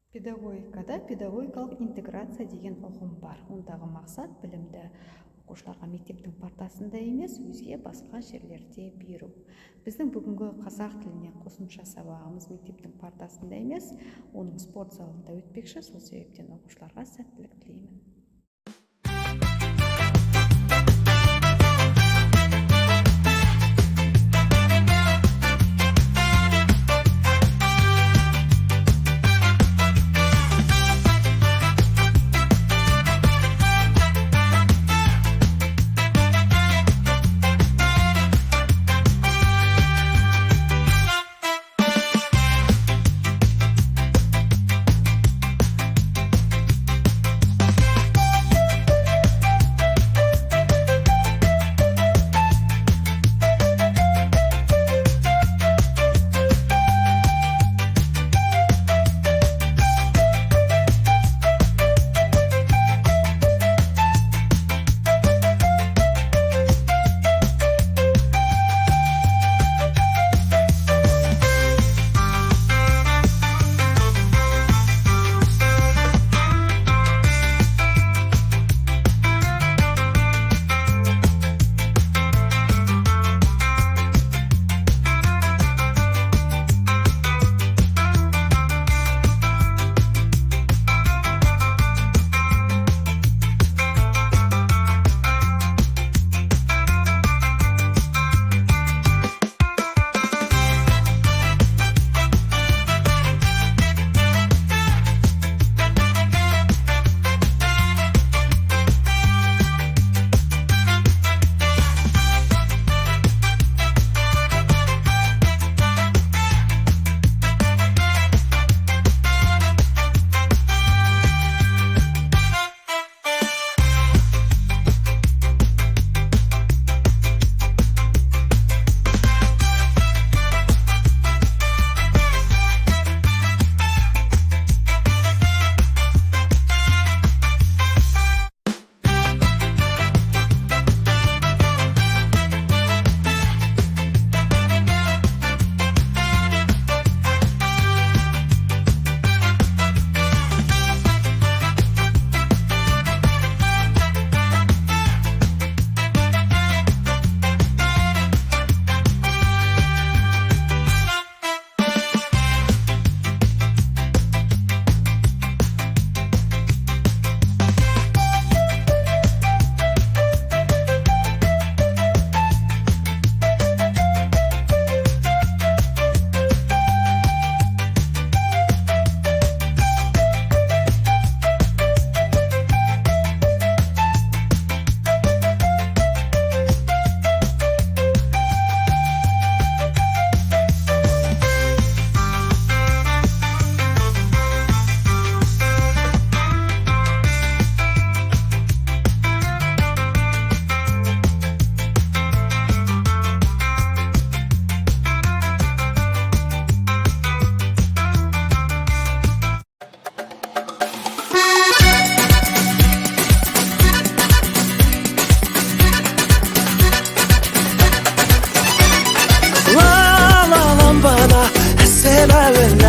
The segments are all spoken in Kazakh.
Педагогикада педагогикалық интеграция деген ұғым бар. Ондағы мақсат білімді оқушыларға мектептің партасында емес, өзге басқа жерлерде беру. Біздің бүгінгі қазақ тіліне қосымша сабағымыз мектептің партасында емес, оның спорт залында өтпекші. Сол себептен оқушыларға сәттілік тілеймін.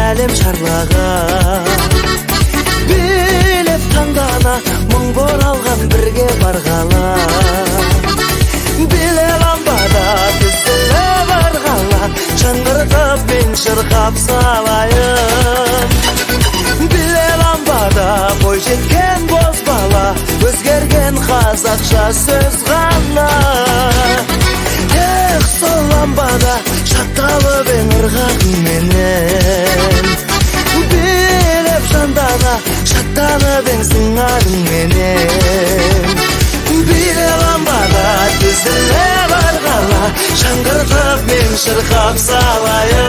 Әлем шарлаған билеп таңдана мың боралған бірге барғала биле ламбада тізіле барғала шаңғыртып мен шырқап салайын биле ламбада бой жеткен бозбала өзгерген қазақша сөз ғана сол ламбада шатталып ырғағыңменен билеп жандана шаттанып сыңарыңменен биле ламбада тізіле барғала шаңғыртып мен шырқап салайын.